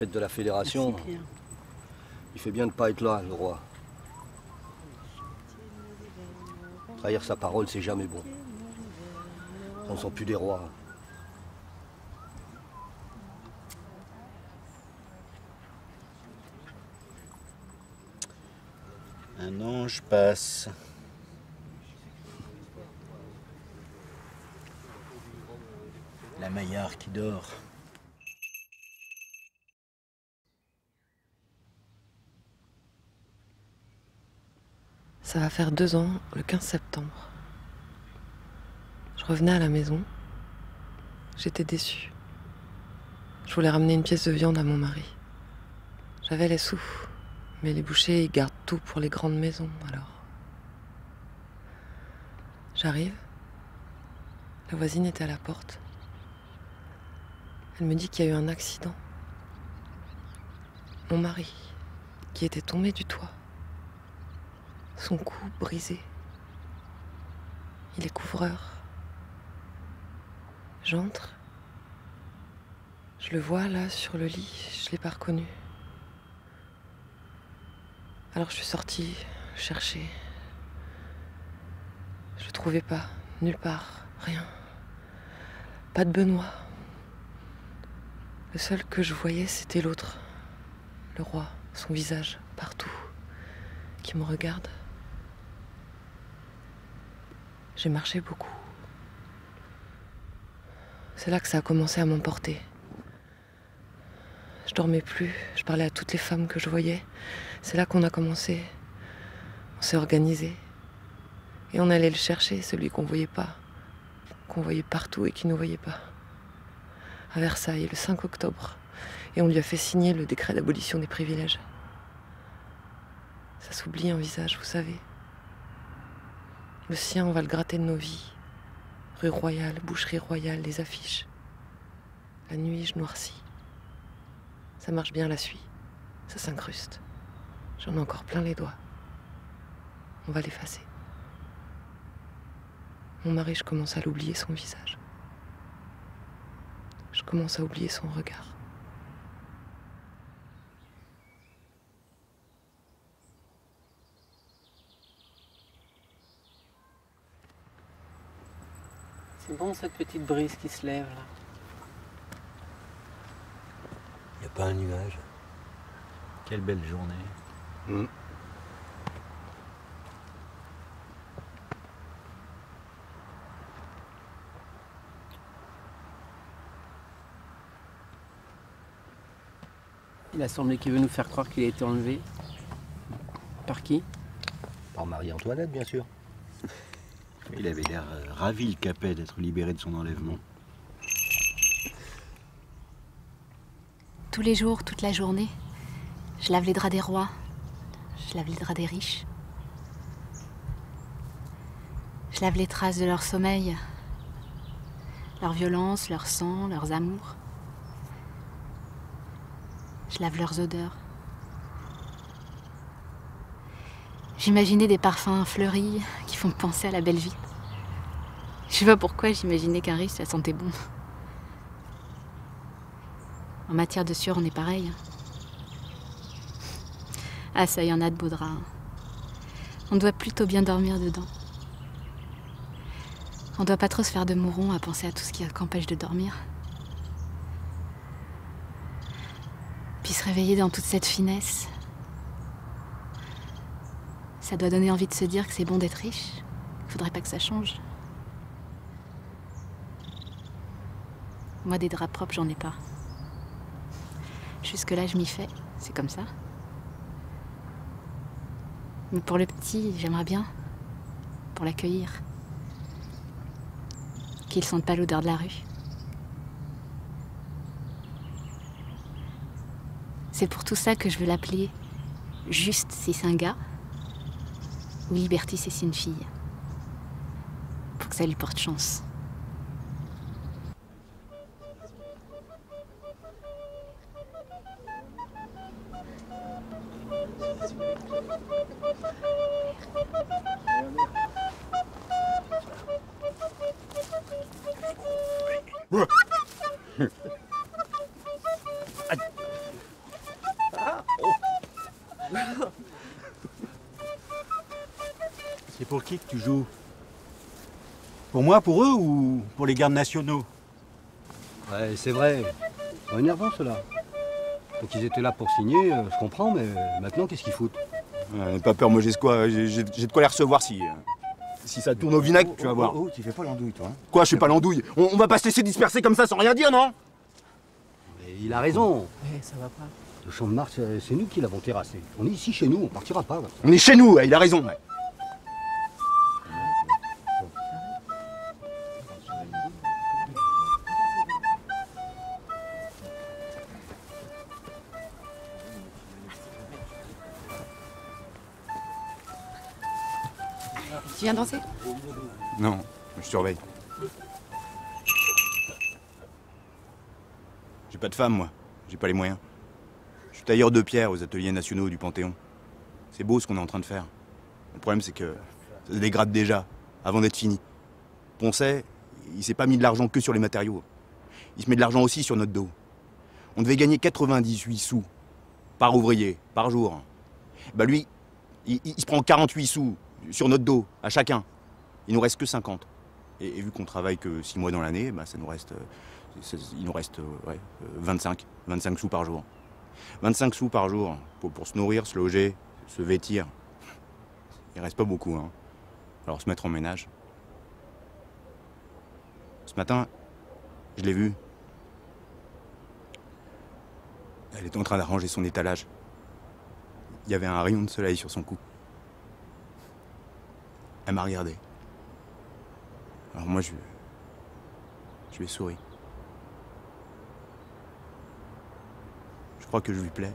De la fédération, il fait bien de ne pas être là, le roi. Trahir sa parole, c'est jamais bon. Ce ne sont plus des rois. Un ange passe. La Maillard qui dort. Ça va faire 2 ans, le 15 septembre. Je revenais à la maison. J'étais déçue. Je voulais ramener une pièce de viande à mon mari. J'avais les sous, mais les bouchers, ils gardent tout pour les grandes maisons, alors. J'arrive. La voisine était à la porte. Elle me dit qu'il y a eu un accident. Mon mari, qui était tombé du toit. Son cou brisé. Il est couvreur. J'entre. Je le vois là sur le lit, je l'ai pas reconnu. Alors je suis sortie chercher. Je le trouvais pas, nulle part, rien. Pas de Benoît. Le seul que je voyais, c'était l'autre. Le roi, son visage, partout, qui me regarde. J'ai marché beaucoup. C'est là que ça a commencé à m'emporter. Je dormais plus, je parlais à toutes les femmes que je voyais. C'est là qu'on a commencé. On s'est organisé. Et on allait le chercher, celui qu'on voyait pas. Qu'on voyait partout et qui nous voyait pas. À Versailles, le 5 octobre. Et on lui a fait signer le décret d'abolition des privilèges. Ça s'oublie un visage, vous savez. Le sien, on va le gratter de nos vies. Rue Royale, boucherie Royale, les affiches. La nuit, je noircis. Ça marche bien la suie. Ça s'incruste. J'en ai encore plein les doigts. On va l'effacer. Mon mari, je commence à l'oublier, son visage. Je commence à oublier son regard. C'est bon cette petite brise qui se lève là. Il n'y a pas un nuage. Quelle belle journée. Il a semblé qu'il veut nous faire croire qu'il a été enlevé. Par qui? Par Marie-Antoinette, bien sûr. Il avait l'air ravi, le Capet, d'être libéré de son enlèvement. Tous les jours, toute la journée, je lave les draps des rois, je lave les draps des riches. Je lave les traces de leur sommeil, leur violence, leur sang, leurs amours. Je lave leurs odeurs. J'imaginais des parfums fleuris qui font penser à la belle vie. Je sais pas pourquoi j'imaginais qu'un riche, ça sentait bon. En matière de sueur, on est pareil. Ah, ça y en a de beaux draps. On doit plutôt bien dormir dedans. On doit pas trop se faire de mouron à penser à tout ce qui empêche de dormir. Puis se réveiller dans toute cette finesse. Ça doit donner envie de se dire que c'est bon d'être riche. Il faudrait pas que ça change. Moi, des draps propres, j'en ai pas. Jusque-là, je m'y fais. C'est comme ça. Mais pour le petit, j'aimerais bien. Pour l'accueillir. Qu'il sente pas l'odeur de la rue. C'est pour tout ça que je veux l'appeler Juste si c'est un gars ou Liberty si c'est une fille. Pour que ça lui porte chance. C'est pour qui que tu joues? Pour moi, pour eux ou pour les gardes nationaux? Ouais, c'est vrai. C'est énervant, cela. Donc ils étaient là pour signer, je comprends, mais maintenant, qu'est-ce qu'ils foutent? N'aie pas peur, moi j'ai de quoi les recevoir si ça tourne au vinaigre, tu vas voir. Oh, tu fais pas l'andouille, toi. Hein. Quoi, je suis pas l'andouille? On va pas se laisser disperser comme ça sans rien dire, non? Mais il a raison. Ça va pas. Le champ de Mars, c'est nous qui l'avons terrassé. On est ici chez nous, on partira pas. Là. On est chez nous, ouais, il a raison. Ouais. Tu viens danser? Non, je surveille. J'ai pas de femme, moi. J'ai pas les moyens. Je suis tailleur de pierre aux ateliers nationaux du Panthéon. C'est beau ce qu'on est en train de faire. Le problème, c'est que ça se dégrade déjà, avant d'être fini. Poncet, il s'est pas mis de l'argent que sur les matériaux. Il se met de l'argent aussi sur notre dos. On devait gagner 98 sous par ouvrier, par jour. Bah lui, il se prend 48 sous sur notre dos, à chacun. Il nous reste que 50. Et vu qu'on travaille que 6 mois dans l'année, bah ça nous reste, il nous reste 25 sous par jour. 25 sous par jour pour se nourrir, se loger, se vêtir. Il reste pas beaucoup, hein. Alors se mettre en ménage. Ce matin, je l'ai vue. Elle était en train d'arranger son étalage. Il y avait un rayon de soleil sur son cou. Elle m'a regardé. Alors moi, je lui ai souri. Je crois que je lui plais.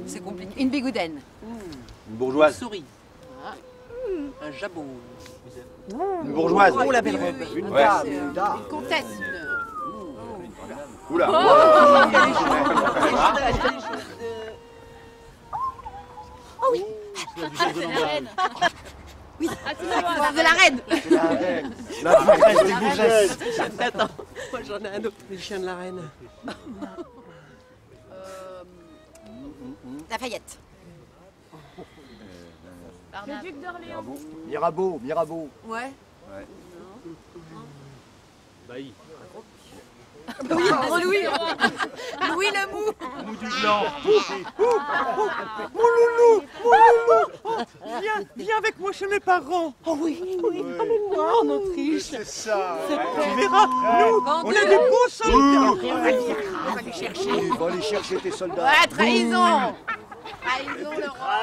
C'est compliqué. Une bigoudaine. Une bourgeoise. Une souris. Un jabot. Une bourgeoise. Oh, la belle robe. Une dame. Une comtesse. Oula. Oh oui. C'est la reine. Oui, c'est de la reine. La bourgeoise des bourgeoises. Attends, moi j'en ai un autre. Le chien de la reine. Lafayette. Le duc d'Orléans. Mirabeau. Ouais. Bailly. Oui, Louis. Louis le mou. Mou du blanc. Viens avec moi chez mes parents. Oh oui, emmène-moi en Autriche. C'est ça. Tu verras, nous, on est des beaux soldats. On va les chercher. Il va aller chercher tes soldats. Ouais, trahison. Trahison, le roi.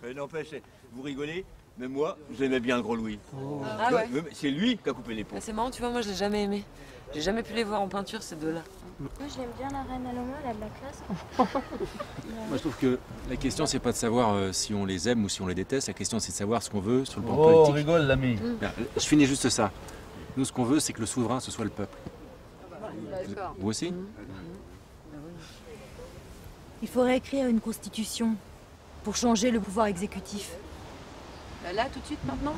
Mais n'empêche, vous rigolez, mais moi, j'aimais bien le gros Louis. Ah ouais. C'est lui qui a coupé les ponts. C'est marrant, tu vois, moi je l'ai jamais aimé. J'ai jamais pu les voir en peinture, ces deux-là. Moi, j'aime bien la reine Aloma, elle a de la classe. Moi, je trouve que la question, c'est pas de savoir si on les aime ou si on les déteste. La question, c'est de savoir ce qu'on veut sur le plan Oh, politique. rigole, l'ami. Ben, je finis juste ça. Nous, ce qu'on veut, c'est que le souverain, ce soit le peuple. D'accord. Vous aussi? Il faudrait écrire une constitution pour changer le pouvoir exécutif. Là, tout de suite, maintenant?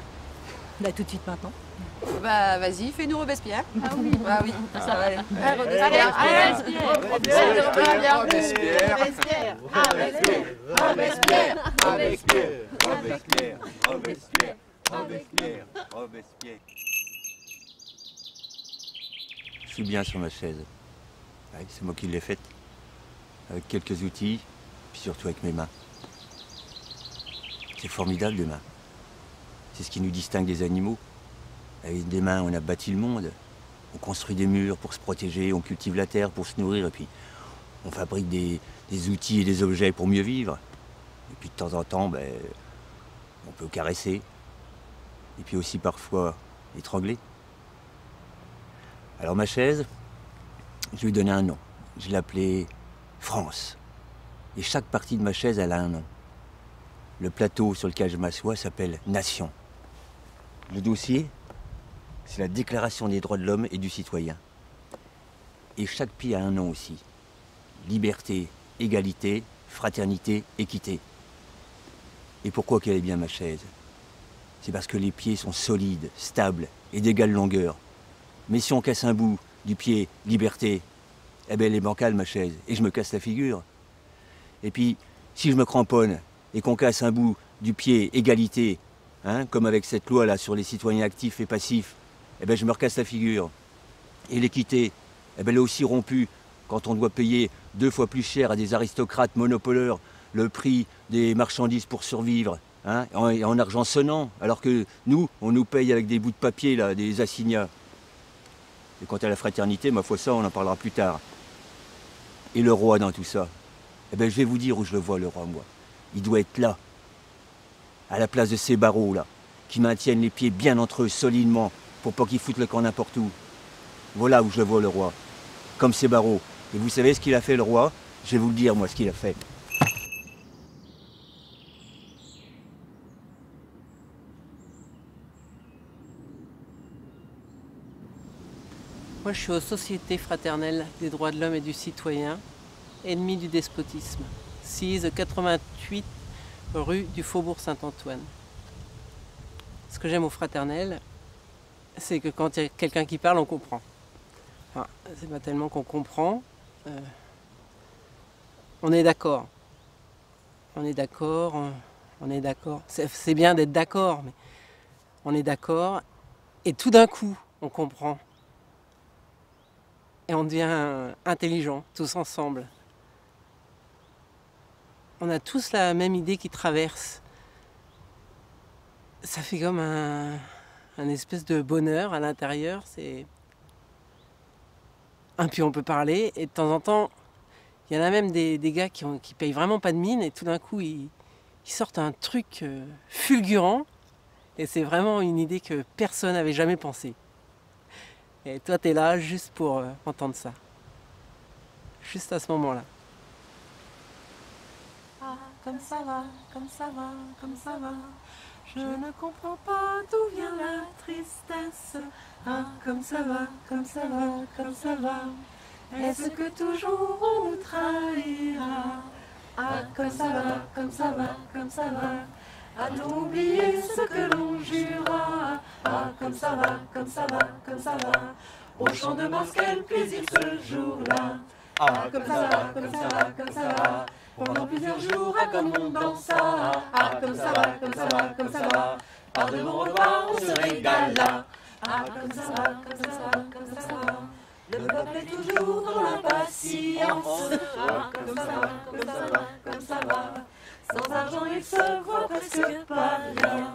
Là, tout de suite, maintenant. Bah, vas-y, fais-nous Robespierre. Ah oui. Bah oui, ça va aller. Robespierre. Je suis bien sur ma chaise. Ouais, c'est moi qui l'ai faite. Avec quelques outils, puis surtout avec mes mains. C'est formidable, les mains. C'est ce qui nous distingue des animaux. Avec des mains, on a bâti le monde. On construit des murs pour se protéger, on cultive la terre pour se nourrir, et puis on fabrique des outils et des objets pour mieux vivre. Et puis de temps en temps, on peut caresser. Et puis aussi parfois étrangler. Alors ma chaise, je lui ai donné un nom. Je l'ai appelée France. Et chaque partie de ma chaise, elle a un nom. Le plateau sur lequel je m'assois s'appelle Nation. Le dossier, C'est la Déclaration des droits de l'homme et du citoyen. Et chaque pied a un nom aussi. Liberté, égalité, fraternité, équité. Et pourquoi qu'elle est bien ma chaise? C'est parce que les pieds sont solides, stables et d'égale longueur. Mais si on casse un bout du pied liberté, eh ben elle est bancale ma chaise, et je me casse la figure. Et puis, si je me cramponne et qu'on casse un bout du pied égalité, hein, comme avec cette loi là sur les citoyens actifs et passifs, eh ben je me recasse la figure. Et l'équité, eh ben elle est aussi rompue quand on doit payer 2 fois plus cher à des aristocrates monopoleurs le prix des marchandises pour survivre, hein, en argent sonnant, alors que nous, on nous paye avec des bouts de papier, là, des assignats. Et quant à la fraternité, ma foi, ça, on en parlera plus tard. Et le roi dans tout ça, eh ben, je vais vous dire où je le vois, le roi, moi. Il doit être là, à la place de ces barreaux, là, qui maintiennent les pieds bien entre eux, solidement, pour pas qu'ils foutent le camp n'importe où. Voilà où je le vois, le roi, comme ces barreaux. Et vous savez ce qu'il a fait, le roi? Je vais vous le dire, moi, ce qu'il a fait. Moi, je suis aux Sociétés fraternelles des droits de l'homme et du citoyen, ennemis du despotisme, 6 88 rue du Faubourg Saint-Antoine. Ce que j'aime aux fraternelles, c'est que quand il y a quelqu'un qui parle, on comprend. Enfin, c'est pas tellement qu'on comprend, on est d'accord. On est d'accord, on est d'accord. C'est bien d'être d'accord, mais on est d'accord, et tout d'un coup, on comprend. Et on devient intelligent, tous ensemble. On a tous la même idée qui traverse. Ça fait comme un espèce de bonheur à l'intérieur. Et puis on peut parler, et de temps en temps, il y en a même des gars qui payent vraiment pas de mine, et tout d'un coup, ils sortent un truc fulgurant, et c'est vraiment une idée que personne n'avait jamais pensée. Et toi, t'es là juste pour entendre ça. Juste à ce moment-là. Ah, comme ça va, comme ça va, comme ça va. Je ne comprends pas d'où vient la tristesse. Ah, comme ça va, comme ça va, comme ça va. Est-ce que toujours on nous trahira? Ah, comme ça va, comme ça va, comme ça va. A-t-on oublié ce que l'on jura? Ah, comme ça va, comme ça va, comme ça va. Au champ de Mars, quel plaisir ce jour-là. Ah, comme ça va, comme ça va, comme ça va. Pendant plusieurs jours, ah, comme on dansa. Ah, comme ça va, comme ça va, comme ça va. Par de bons repas, on se régala. Ah, comme ça va, comme ça va, comme ça va. Le peuple est toujours dans l'impatience. Ah, comme ça va, comme ça va, comme ça va. Sans argent, il se voit presque pas rien.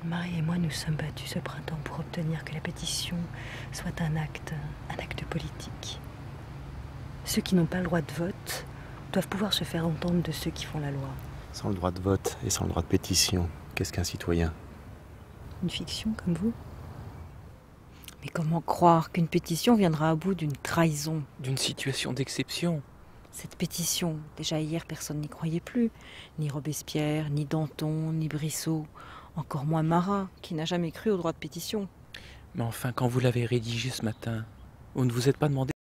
Marie et moi nous sommes battus ce printemps pour obtenir que la pétition soit un acte politique. Ceux qui n'ont pas le droit de vote doivent pouvoir se faire entendre de ceux qui font la loi. Sans le droit de vote et sans le droit de pétition, qu'est-ce qu'un citoyen? Une fiction comme vous? Mais comment croire qu'une pétition viendra à bout d'une trahison? D'une situation d'exception. Cette pétition, déjà hier personne n'y croyait plus. Ni Robespierre, ni Danton, ni Brissot. Encore moins Marat, qui n'a jamais cru au droit de pétition. Mais enfin, quand vous l'avez rédigé ce matin, vous ne vous êtes pas demandé